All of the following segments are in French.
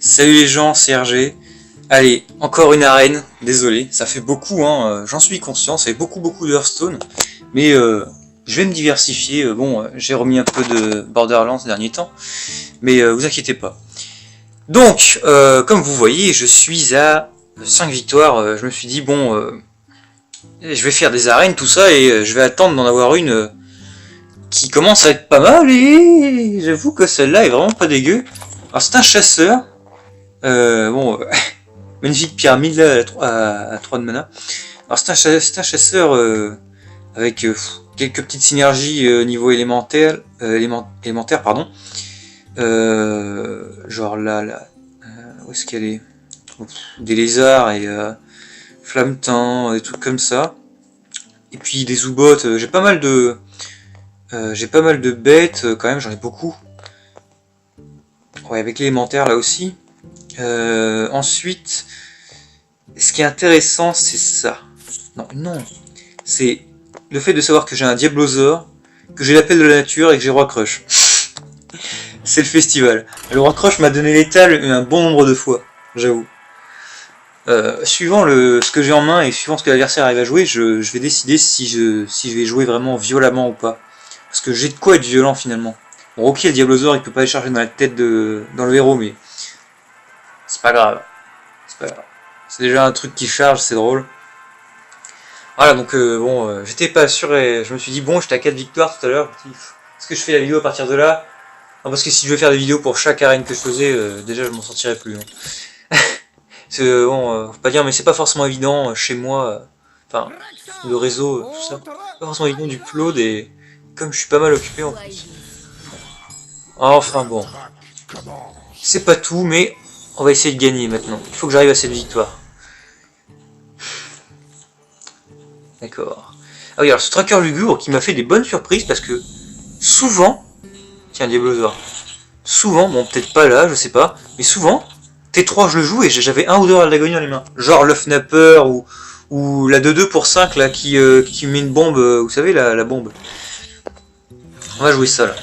Salut les gens, c'est RG. Allez, encore une arène, désolé, ça fait beaucoup, hein, j'en suis conscient, ça fait beaucoup de Hearthstone, mais je vais me diversifier. Bon, j'ai remis un peu de Borderlands ces derniers temps, mais vous inquiétez pas. Donc, comme vous voyez, je suis à 5 victoires, je me suis dit, bon, je vais faire des arènes, tout ça, et je vais attendre d'en avoir une qui commence à être pas mal, et j'avoue que celle-là est vraiment pas dégueu. Alors c'est un chasseur, bon... magnifique pyramide là à 3 de mana. Alors c'est un chasseur avec quelques petites synergies niveau élémentaire, pardon. Genre là, où est-ce qu'elle est, des lézards et flamme-temps, des trucs comme ça. Et puis des zoobots, j'ai pas mal de bêtes quand même, j'en ai beaucoup. Ouais, avec l'élémentaire là aussi. Ensuite, ce qui est intéressant, c'est ça. Non, c'est le fait de savoir que j'ai un Diablosaur, que j'ai l'appel de la nature et que j'ai Roi Crush. C'est le festival. Le Roi Crush m'a donné l'étal un bon nombre de fois, j'avoue. Suivant ce que j'ai en main et suivant ce que l'adversaire arrive à jouer, je vais décider si je vais jouer vraiment violemment ou pas. Parce que j'ai de quoi être violent finalement. Bon, ok, le Diablosaur il peut pas aller charger dans la tête dans le héros, mais c'est pas grave. C'est déjà un truc qui charge, c'est drôle. Voilà, donc bon, j'étais pas sûr et je me suis dit, bon, j'étais à 4 victoires tout à l'heure. Est-ce que je fais la vidéo à partir de là? Non, parce que si je veux faire des vidéos pour chaque arène que je faisais, déjà je m'en sortirais plus. Hein. Bon, faut pas dire, mais c'est pas forcément évident chez moi. Enfin, le réseau, tout ça. C'est pas forcément évident du upload et comme je suis pas mal occupé en plus. Enfin bon. C'est pas tout, mais on va essayer de gagner maintenant. Il faut que j'arrive à cette victoire. D'accord. Ah oui, alors ce tracker lugubre qui m'a fait des bonnes surprises parce que souvent, tiens, Diablosaur, souvent, bon peut-être pas là, je sais pas, mais souvent, T3 je le joue et j'avais un ou deux Aldagoni dans les mains. Genre le Fnapper ou la 2-2 pour 5 là qui met une bombe, vous savez la bombe. On va jouer ça là.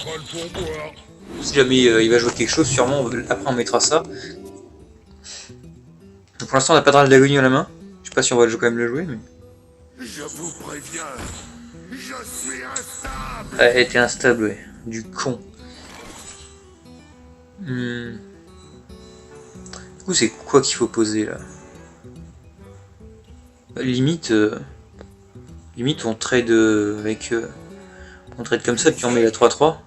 Si jamais il va jouer quelque chose, sûrement après on mettra ça. Donc pour l'instant on n'a pas de Aldagoni dans la main. Je sais pas si on va quand même le jouer, mais... Je vous préviens, je suis instable. Elle était instable, ouais. Du con. Du coup, c'est quoi qu'il faut poser là? Limite, on trade avec... on trade comme ça, puis on met la 3-3.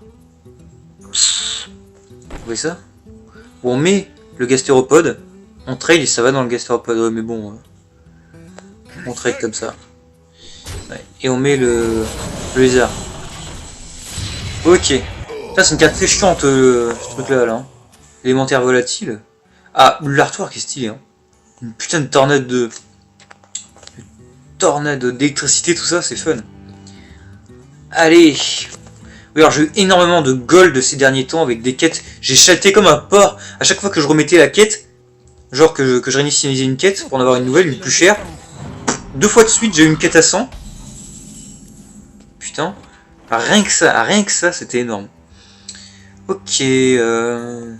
Vous voyez ça? Ou on met le gastéropode, on trade et ça va dans le gastéropode. Ouais, mais bon, on trade comme ça. Ouais. Et on met le lézard. Ok. Ça c'est une carte très chiante ce truc là. Hein. Élémentaire volatile. Ah, l'artwork est stylé. Hein. Une putain de tornade d'électricité, tout ça, c'est fun. Allez. Oui, alors j'ai eu énormément de gold ces derniers temps avec des quêtes. J'ai chalté comme un porc à chaque fois que je remettais la quête. Genre que je réinitialisais une quête pour en avoir une nouvelle, une plus chère. 2 fois de suite j'ai eu une quête à 100. Putain. Enfin, rien que ça, c'était énorme. Ok. Non,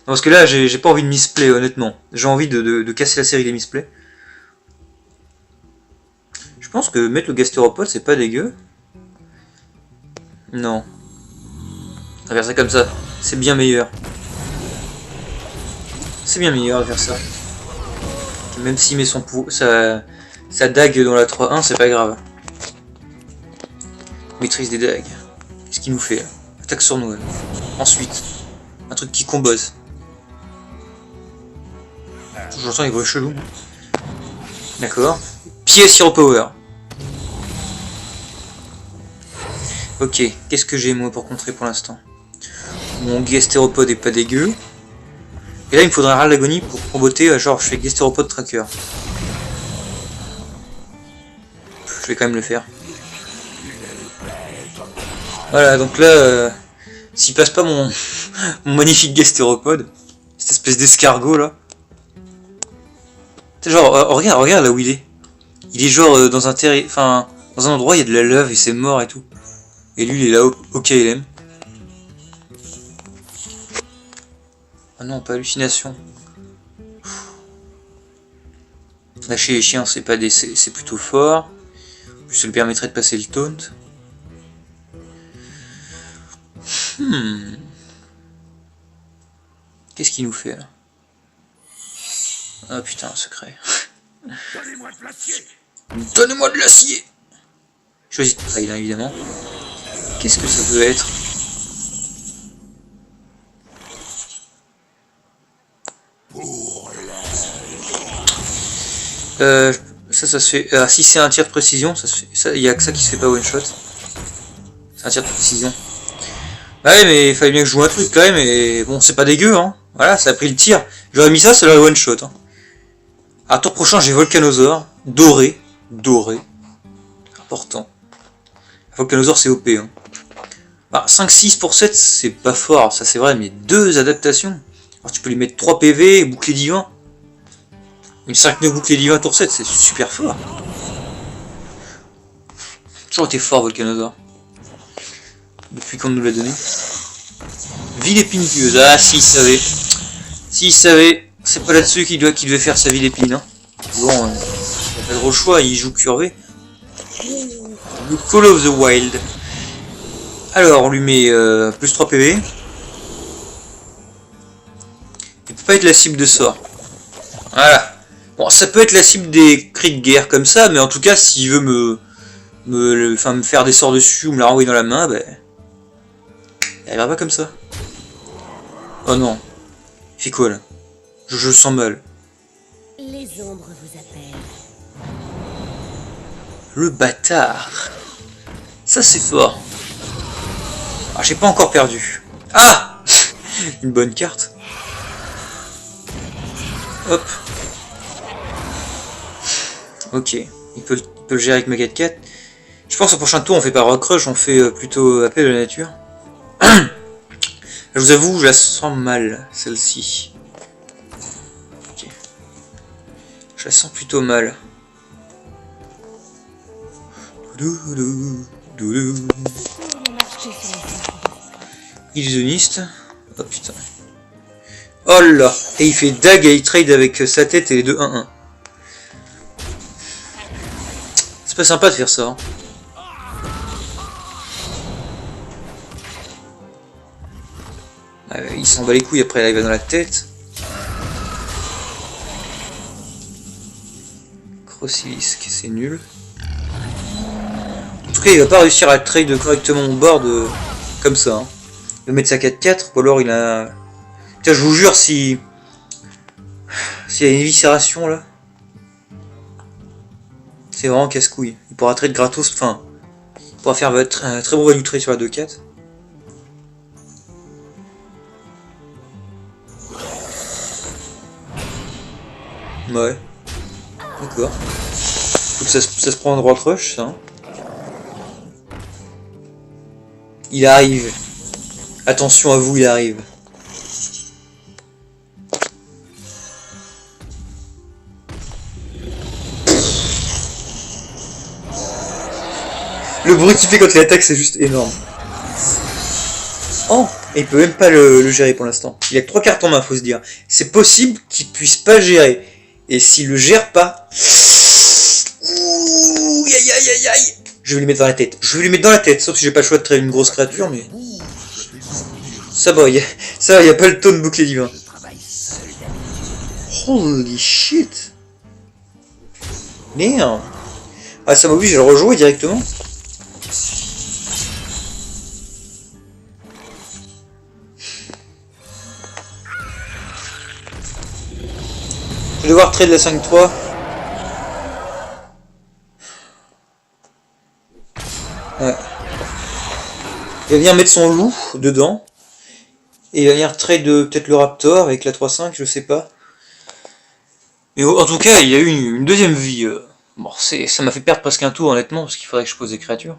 parce que là, j'ai pas envie de misplay, honnêtement. J'ai envie de casser la série des misplays. Je pense que mettre le gastéropode, c'est pas dégueu. Non. On va faire ça comme ça. C'est bien meilleur. C'est bien meilleur de faire ça. Même s'il met sa dague dans la 3-1, c'est pas grave. Maîtrise des dagues. Qu'est-ce qu'il nous fait là? Attaque sournoise. Ensuite, un truc qui combosse. J'entends les voix chelous. D'accord. Pièce Hero Power. Ok, qu'est-ce que j'ai moi pour contrer pour l'instant? Mon gastéropode est pas dégueu. Et là il me faudrait un râle d'agonie pour comboter, genre je fais gastéropode tracker. Je vais quand même le faire. Voilà, donc là, s'il passe pas mon magnifique gastéropode, cette espèce d'escargot là. Genre, regarde là où il est. Il est genre dans un dans un endroit il y a de la lave et c'est mort et tout. Et lui il est là au KLM. Ah non, pas hallucination. Lâcher les chiens, c'est pas des, c'est plutôt fort. En plus, ça lui permettrait de passer le taunt. Qu'est-ce qu'il nous fait là? Ah putain, un secret. Donnez-moi de l'acier. Donnez-moi de l'acier. Choisis de trail, hein, évidemment. Qu'est-ce que ça peut être? Ça se fait. Si c'est un tir de précision, ça se fait. Ça, il y a que ça qui se fait pas one shot. C'est un tir de précision. Bah ouais, mais il fallait bien que je joue un truc quand même. Et bon, c'est pas dégueu, hein. Voilà, ça a pris le tir. J'aurais mis ça, ça l'aurait one shot. Hein. À tour prochain, j'ai Volcanosaur, doré, important. Volcanosaur, c'est OP. Hein. Bah, 5-6 pour 7, c'est pas fort, ça c'est vrai, mais 2 adaptations. Alors tu peux lui mettre 3 PV, bouclier divin. Une 5-9 bouclier divin tour 7, c'est super fort. Toujours été fort Volcanosaur. Depuis qu'on nous l'a donné. Ville épineuse, ah s'il savait. S'il savait, c'est pas là-dessus qu'il devait faire sa ville épine. Hein. Bon, il n'a pas trop le choix, il joue curvé. Le Call of the Wild. Alors, on lui met plus 3 PV. Il peut pas être la cible de sort. Voilà. Bon, ça peut être la cible des cris de guerre comme ça, mais en tout cas, s'il veut me faire des sorts dessus ou me la renvoyer dans la main, ben... il arrivera pas comme ça. Oh non. Il fait quoi là? Je sens mal. Les ombres vous appellent. Le bâtard. Ça c'est fort. Ah, j'ai pas encore perdu. Ah. Une bonne carte. Hop. Ok. Il peut le gérer avec ma 4-4. Je pense au prochain tour on fait pas Rock Rush, on fait plutôt appel de la nature. Je vous avoue, je la sens mal, celle-ci. Ok. Je la sens plutôt mal. Illusionniste. Oh putain. Oh là. Et il fait dag et il trade avec sa tête et les deux 1-1. C'est pas sympa de faire ça. Hein. Il s'en bat les couilles après, là, il va dans la tête. Crossilisk, c'est nul. En tout cas, il va pas réussir à trade correctement au board comme ça. Hein. Il va mettre sa 4-4, ou alors il a... Putain, je vous jure, s'il y a une éviscération là, c'est vraiment casse-couille. Il pourra trade gratos, enfin, il pourra faire un très bon value trade sur la 2-4. Ouais. D'accord. Ça se prend en droit crush, ça. Hein. Il arrive. Attention à vous, il arrive. Le bruit qu'il fait quand il attaque, c'est juste énorme. Oh! Et il peut même pas le gérer pour l'instant. Il a que 3 cartes en main, faut se dire. C'est possible qu'il puisse pas le gérer. Et s'il le gère pas... Ouh, aïe aïe aïe aïe. Je vais lui mettre dans la tête. Je vais lui mettre dans la tête, sauf si j'ai pas le choix de traiter une grosse créature, mais... Ça va, y a pas le taux de bouclier divin. Holy shit. Merde. Ah, ça m'oblige à le rejouer directement. Je vais devoir trade la 5-3. Ouais. Il va venir mettre son loup dedans. Et il va venir trade peut-être le Raptor avec la 3-5, je sais pas. Mais en tout cas, il y a eu une deuxième vie. Bon, ça m'a fait perdre presque un tour honnêtement, parce qu'il faudrait que je pose des créatures.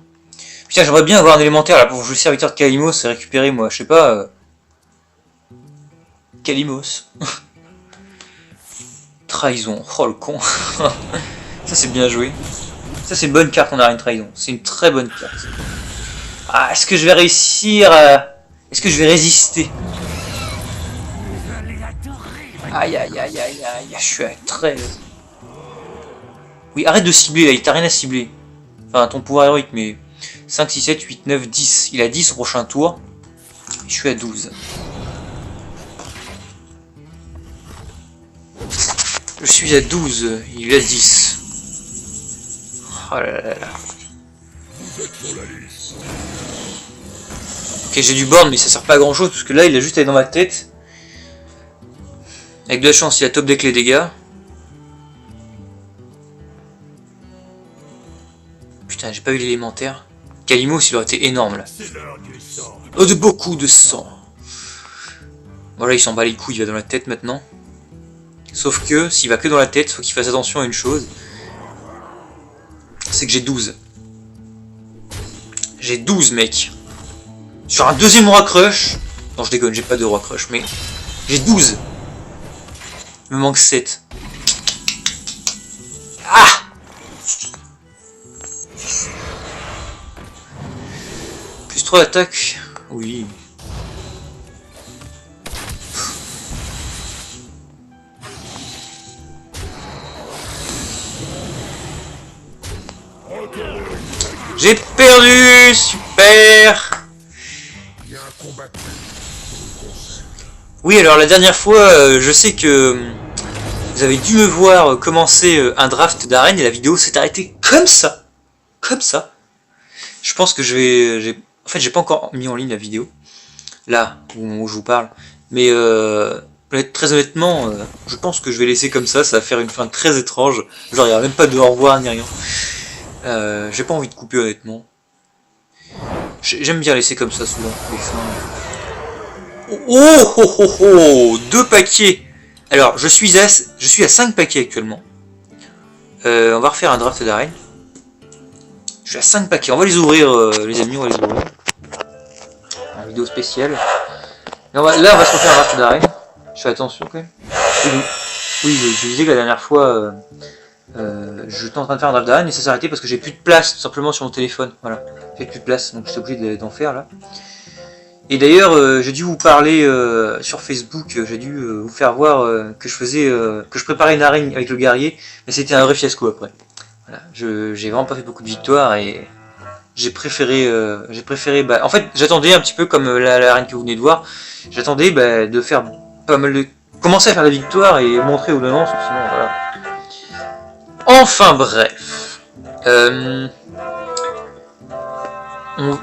Putain, j'aimerais bien avoir un élémentaire là pour jouer serviteur de Kalimos et récupérer moi, je sais pas... Kalimos. Trahison, oh le con. Ça c'est bien joué. Ça c'est une bonne carte en arène trahison. C'est une très bonne carte. Ah, est-ce que je vais réussir à... Est-ce que je vais résister? Aïe aïe aïe aïe aïe, je suis à 13. Oui, arrête de cibler là, il t'a rien à cibler. Enfin, ton pouvoir héroïque, mais 5, 6, 7, 8, 9, 10. Il a 10 au prochain tour. Je suis à 12. Je suis à 12, il a 10. Oh là là là. Ok, j'ai du board, mais ça sert pas à grand chose, parce que là, il a juste allé dans ma tête. Avec de la chance, il a top deck les dégâts. Putain, j'ai pas eu l'élémentaire. Kalimos, il aurait été énorme là. Oh, de beaucoup de sang. Voilà, il s'en bat les couilles, il va dans la tête maintenant. Sauf que, s'il va que dans la tête, faut qu'il fasse attention à une chose. C'est que j'ai 12. J'ai 12, mec. Sur un deuxième roi crush. Non, je déconne, j'ai pas de roi crush, mais j'ai 12. Il me manque 7. Ah! Plus 3 d'attaque. Oui. J'ai perdu. Super. Oui, alors la dernière fois, je sais que vous avez dû me voir commencer un draft d'arène et la vidéo s'est arrêtée comme ça. Comme ça. Je pense que je vais... En fait, j'ai pas encore mis en ligne la vidéo. Là, où je vous parle. Mais très honnêtement, je pense que je vais laisser comme ça. Ça va faire une fin très étrange. Genre, il n'y a même pas de au revoir ni rien. J'ai pas envie de couper honnêtement. J'aime bien laisser comme ça souvent les fins. Oh oh oh oh, 2 paquets. Alors je suis à 5 paquets actuellement. On va refaire un draft d'arène. Je suis à 5 paquets. On va les ouvrir les amis, on va les ouvrir. En vidéo spéciale. Et là on va se refaire un draft d'arène. Je fais attention quand même. Oui, je disais que la dernière fois je étais en train de faire un draft d'arène et ça s'est arrêté parce que j'ai plus de place tout simplement sur mon téléphone. Voilà. J'ai plus de place, donc j'étais obligé d'en faire là. Et d'ailleurs, j'ai dû vous parler sur Facebook, j'ai dû vous faire voir que je préparais une arène avec le guerrier, mais c'était un vrai fiasco après. Voilà, j'ai vraiment pas fait beaucoup de victoires et j'ai préféré, bah, en fait, j'attendais un petit peu comme l'arène que vous venez de voir, j'attendais bah, de faire pas mal de, commencer à faire des victoires et montrer aux annonces, sinon voilà. Enfin bref,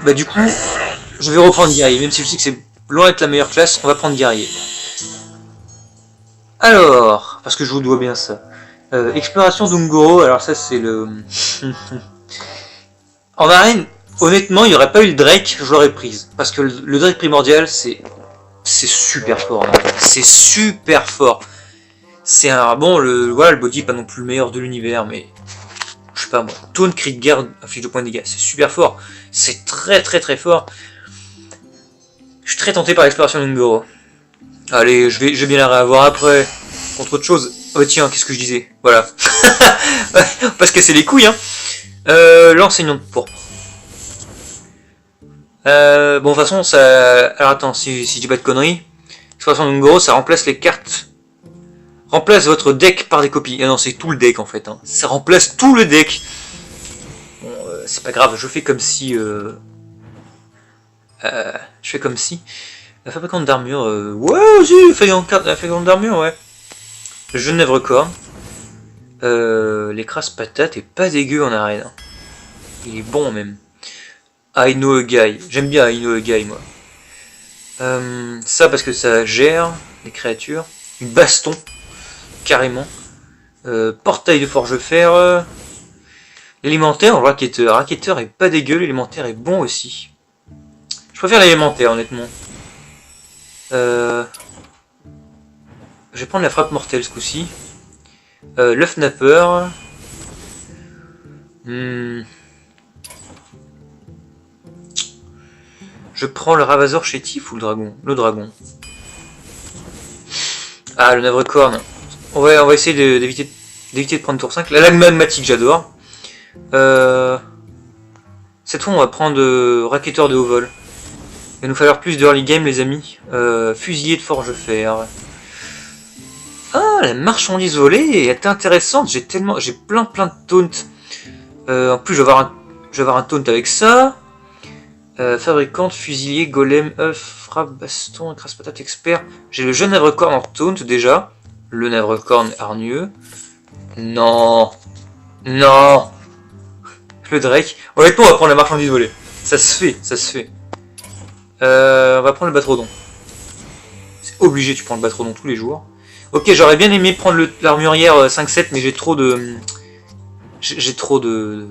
bah du coup. Je vais reprendre guerrier, même si je sais que c'est loin d'être la meilleure classe, on va prendre guerrier. Alors, parce que je vous dois bien ça. Exploration d'Ungoro, alors ça c'est le... En arène, honnêtement, il n'y aurait pas eu le Drake, je l'aurais prise. Parce que le Drake primordial, c'est super fort. C'est super fort. C'est un... Bon, voilà, le body pas non plus le meilleur de l'univers, mais... Je sais pas moi, taunt, cri de guerre, affiche de points de dégâts, c'est super fort. C'est très très très fort. Je suis très tenté par l'exploration d'Ungoro. Allez, je vais bien la réavoir après. Contre autre chose. Oh tiens, qu'est-ce que je disais? Voilà. On va pas se casser les couilles, hein. L'enseignant de pourpre. Bon, de toute façon, ça... Alors attends, si je dis pas de conneries. L'exploration d'Ungoro, ça remplace les cartes. Remplace votre deck par des copies. Ah non, c'est tout le deck en fait. Hein. Ça remplace tout le deck. Bon, c'est pas grave, je fais comme si... je fais comme si... La fabricante d'armure... Ouais, aussi, la fabricante d'armure, ouais. Le Genèvre corne. L'écrase patate est pas dégueu en arène. Hein. Il est bon même. I know a guy. J'aime bien I know a guy, moi. Ça parce que ça gère les créatures. Une baston. Carrément. Portail de forge-fer. L'élémentaire, racketteur. Racketteur est pas dégueu, l'élémentaire est bon aussi. Je préfère l'élémentaire, honnêtement. Je vais prendre la frappe mortelle ce coup-ci. L'œuf nappeur. Je prends le ravaseur chétif ou le dragon? Le dragon. Ah, le navre corne. On va essayer d'éviter de prendre tour 5. La lame magmatique, j'adore. Cette fois, on va prendre racketteur de haut vol. Il va nous falloir plus de early game, les amis. Fusilier de forge-fer. Ah, la marchandise volée est intéressante. J'ai plein de taunts. En plus, je vais avoir un taunt avec ça. Fabricante, fusilier, golem, œuf, frappe, baston, écrase-patate, expert. J'ai le jeune navrecorn en taunt déjà. Le navrecorn hargneux. Non. Non. Le Drake. Honnêtement, on va prendre la marchandise volée. Ça se fait, ça se fait. On va prendre le Batroodon. C'est obligé, tu prends le Batroodon tous les jours. Ok, j'aurais bien aimé prendre l'armurière 5-7, mais j'ai trop de... J'ai trop de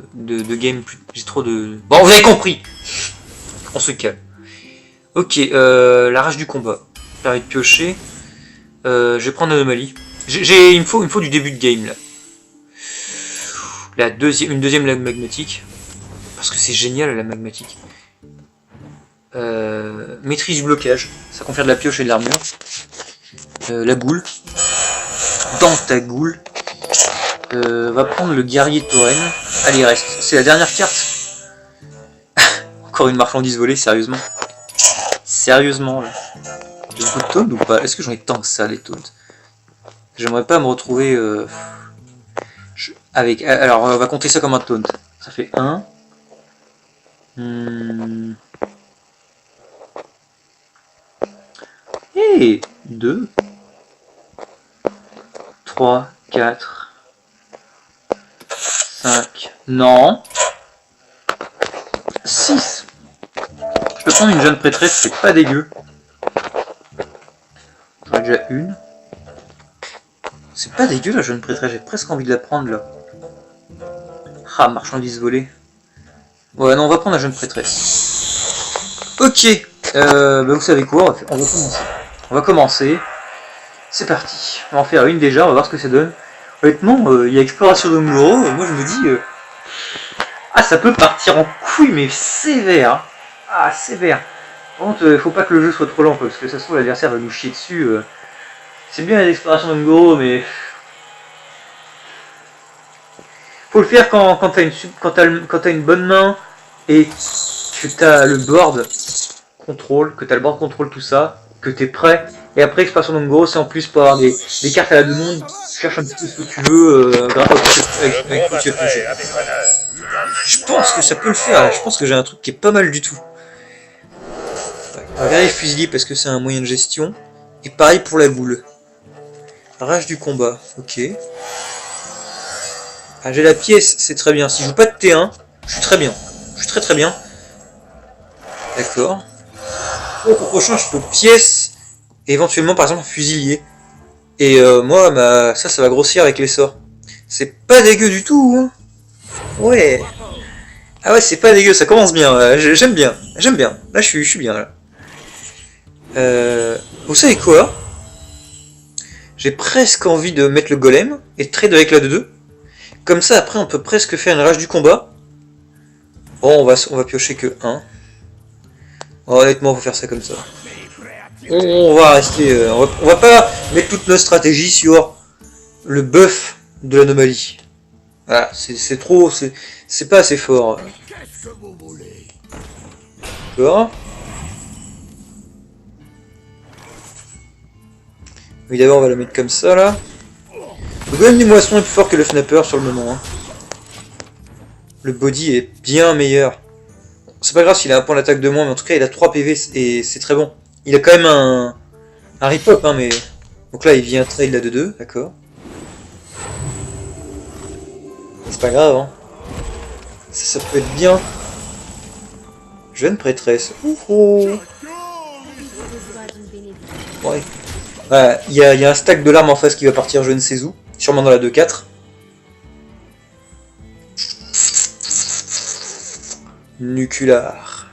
game... J'ai trop de... Bon, vous avez compris. On se calme. Ok, la rage du combat. Permis de piocher. Je vais prendre l'anomalie. Il me faut du début de game, là. Une deuxième lag magmatique. Parce que c'est génial, la magmatique. Maîtrise du blocage. Ça confère de la pioche et de l'armure. La goule. Dans ta goule. Va prendre le guerrier tauren. Allez, reste. C'est la dernière carte. Encore une marchandise volée, sérieusement. Sérieusement, là. J'ai beaucoup de taunts ou pas? Est-ce que j'en ai tant que ça, les taunts? J'aimerais pas me retrouver... avec... Alors, on va compter ça comme un taunt. Ça fait 1. 2. 3, 4. 5. Non. 6. Je peux prendre une jeune prêtresse, c'est pas dégueu. J'en ai déjà une. C'est pas dégueu la jeune prêtresse, j'ai presque envie de la prendre là. Ah, marchandise volée. Ouais, non, on va prendre la jeune prêtresse. Ok. Bah vous savez quoi, on va commencer. On va commencer. C'est parti. On va en faire une déjà, on va voir ce que ça donne. Honnêtement, il y a exploration de Muro, moi je me dis... Ah, ça peut partir en couille, mais sévère. Ah, sévère. Par contre, faut pas que le jeu soit trop lent, parce que ça se trouve l'adversaire va nous chier dessus. C'est bien les explorations de Muro, mais... Faut le faire quand t'as une bonne main, et que t'as le board contrôle, tout ça, que t'es prêt. Et après, exploration de Muro, c'est en plus pour avoir des cartes à la demande. Cherche un petit peu ce que tu veux, grâce avec quoi tu as pioché. Je pense que ça peut le faire, je pense que j'ai un truc qui est pas mal du tout. On va vérifier fusilier parce que c'est un moyen de gestion. Et pareil pour la boule. Rage du combat, ok. Ah, j'ai la pièce, c'est très bien. Si je joue pas de T1, je suis très bien. Je suis très bien. D'accord. Au prochain, je peux pièce, et éventuellement par exemple un fusilier. Et moi, ça va grossir avec les sorts. C'est pas dégueu du tout, hein. Ouais. Ah ouais, c'est pas dégueu, ça commence bien. J'aime bien. Là, je suis bien, là. Vous savez quoi? J'ai presque envie de mettre le golem et trade avec la 2-2. Comme ça, après, on peut presque faire une rage du combat. Bon, on va piocher que 1. Honnêtement, on va faire ça comme ça. On va rester... on va pas mettre toute notre stratégie sur le buff de l'anomalie. Voilà, c'est trop... C'est pas assez fort. D'accord. Évidemment, on va la mettre comme ça, là. Le golem des moissons est plus fort que le Fnapper sur le moment. Hein. Le body est bien meilleur. C'est pas grave s'il a un point d'attaque de moins, mais en tout cas, il a 3 PV et c'est très bon. Il a quand même un rip-up, hein, mais... Donc là, il vient trade la 2-2, d'accord. C'est pas grave, hein. Ça peut être bien. Jeune prêtresse. Ouhou. Ouais. Voilà, il y a un stack de larmes en face qui va partir je ne sais où. Sûrement dans la 2-4. Nuculaire.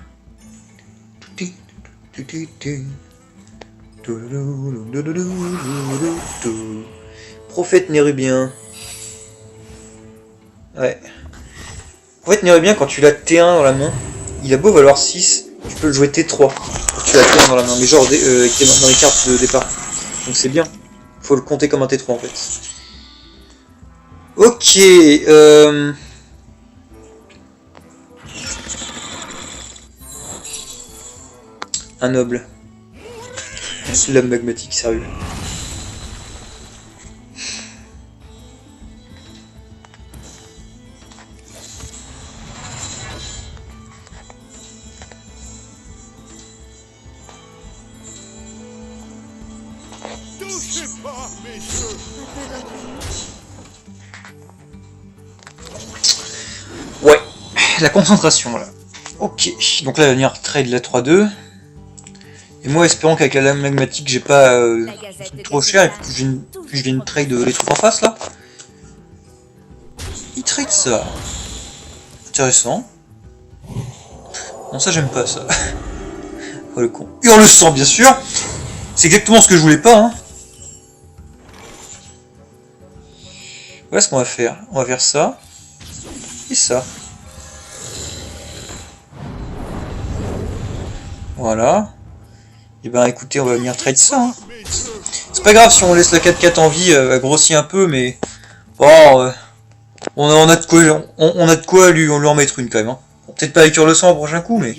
Prophète nérubien. Ouais. Prophète nérubien, quand tu l'as T1 dans la main, il a beau valoir 6, tu peux le jouer T3. Quand tu l'as T1 dans la main, mais genre dans les cartes de départ. Donc c'est bien. Faut le compter comme un T3 en fait. Ok. Un noble. L'homme magmatique, sérieux. Touchez pas, messieurs. Ouais, la concentration là. Ok, donc là il va venir trade la 3-2. Et moi espérons qu'avec la lame magmatique j'ai pas trop cher et que je vienne trade les trucs en face là. Il trade ça. Intéressant. Non ça j'aime pas ça. Oh le con. Hurle sang bien sûr. C'est exactement ce que je voulais pas hein. Voilà ce qu'on va faire. On va faire ça. Et ça. Voilà. Et ben écoutez, on va venir trade ça. Hein. C'est pas grave si on laisse la 4-4 en vie, elle grossit un peu, mais bon, on a de quoi, on a de quoi lui en mettre une quand même. Hein. Bon, peut-être pas avec le sang au prochain coup, mais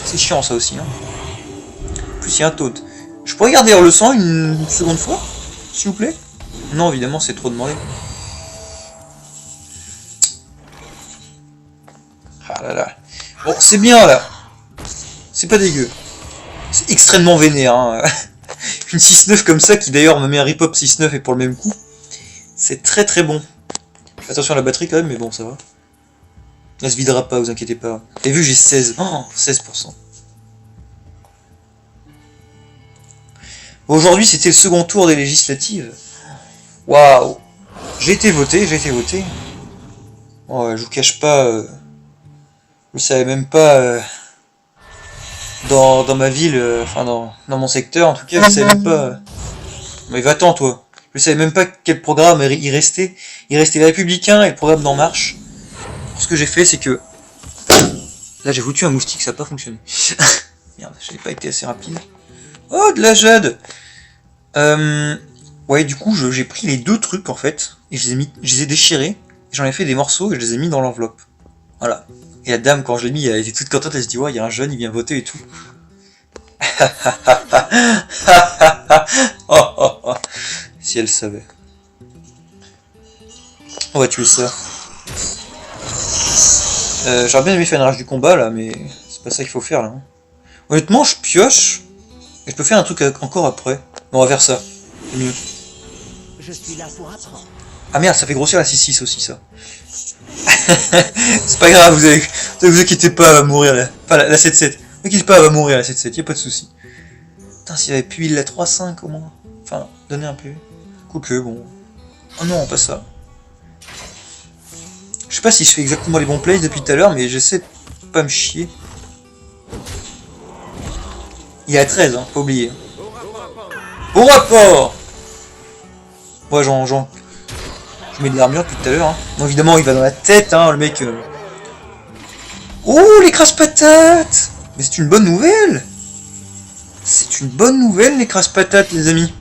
c'est chiant ça aussi. Hein. En plus il y a un Toad. Je pourrais garder le sang une seconde fois, s'il vous plaît? Non, évidemment, c'est trop demandé. Ah là là. Bon, c'est bien là. C'est pas dégueu. C'est extrêmement vénère. Hein. Une 6-9 comme ça, qui d'ailleurs me met un rip-hop 6-9 et pour le même coup. C'est très très bon. Fais attention à la batterie quand même, mais bon, ça va. Elle se videra pas, vous inquiétez pas. T'as vu, j'ai 16. Oh, 16%. Aujourd'hui, c'était le second tour des législatives. Waouh. J'ai été voté. Oh, je vous cache pas... je savais même pas... Dans ma ville, enfin dans mon secteur en tout cas, je savais même pas... Mais va-t'en toi. Je savais même pas quel programme il restait. Il restait les Républicains et le programme d'En Marche. Ce que j'ai fait, c'est que... Là j'ai foutu un moustique, ça n'a pas fonctionné. Merde, je n'ai pas été assez rapide. Oh, de la jade. Ouais, du coup, j'ai pris les deux trucs en fait, et je les ai déchirés, j'en ai fait des morceaux et je les ai mis dans l'enveloppe. Voilà. Et la dame, quand je l'ai mis, elle était toute contente, elle se dit, ouais, il y a un jeune, il vient voter et tout. Oh, oh, oh. Si elle savait. On va tuer ça. J'aurais bien aimé faire une rage du combat là, mais c'est pas ça qu'il faut faire là. Hein. Honnêtement, je pioche, et je peux faire un truc encore après. On va faire ça. C'est mieux. Je suis là pour apprendre. Ah merde, ça fait grossir la 6-6 aussi ça. C'est pas grave, vous inquiétez pas, elle va mourir là. Enfin la 7-7. Vous inquiétez pas, elle va mourir la 7-7, y'a pas de soucis. Putain, s'il y avait pu la 3-5 au moins. Enfin, donner un peu. Quoique, bon. Oh non, pas ça. Je sais pas si je fais exactement les bons plays depuis tout à l'heure, mais j'essaie de pas me chier. Il est à 13, hein, pas oublier. Au rapport. Ouais, je mets de l'armure depuis tout à l'heure. Hein. Bon, évidemment, il va dans la tête, hein, le mec. Oh, l'écrase-patate. Mais c'est une bonne nouvelle. C'est une bonne nouvelle, l'écrase-patate, les amis.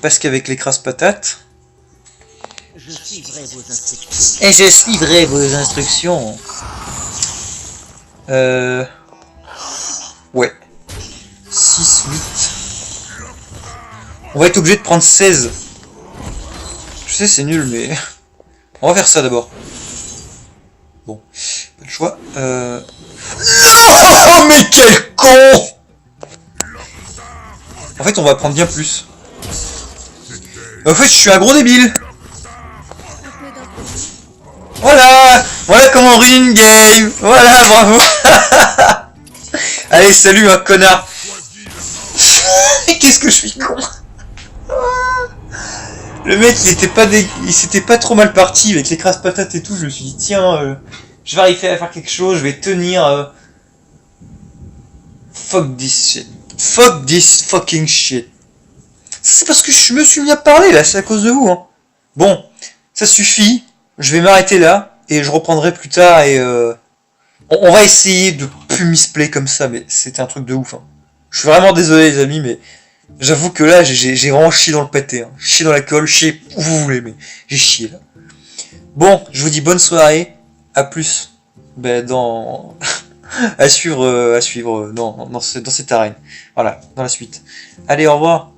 Parce qu'avec l'écrase-patate... Je suivrai vos instructions. Et je suivrai vos instructions. Ouais. 6, 8. On va être obligé de prendre 16. Je sais, c'est nul, mais... On va faire ça d'abord. Bon, pas le choix. Non, mais quel con! En fait, on va prendre bien plus. En fait, je suis un gros débile. Voilà! Voilà comment on ruine une game! Voilà, bravo! Allez, salut, un connard! Qu'est-ce que je suis con! Le mec, il s'était pas trop mal parti avec l'écrase-patate et tout. Je me suis dit, tiens, je vais arriver à faire quelque chose, je vais tenir. Fuck this shit. Fuck this fucking shit. C'est parce que je me suis mis à parler là, c'est à cause de vous. Hein. Bon, ça suffit. Je vais m'arrêter là et je reprendrai plus tard et on va essayer de plus misplay comme ça, mais c'était un truc de ouf. Hein. Je suis vraiment désolé les amis, mais j'avoue que là j'ai vraiment chié dans le pâté, hein. Chié dans la colle, chié où vous voulez, mais j'ai chié là. Bon, je vous dis bonne soirée, à plus. Ben dans à suivre dans cette arène. Voilà, dans la suite. Allez, au revoir.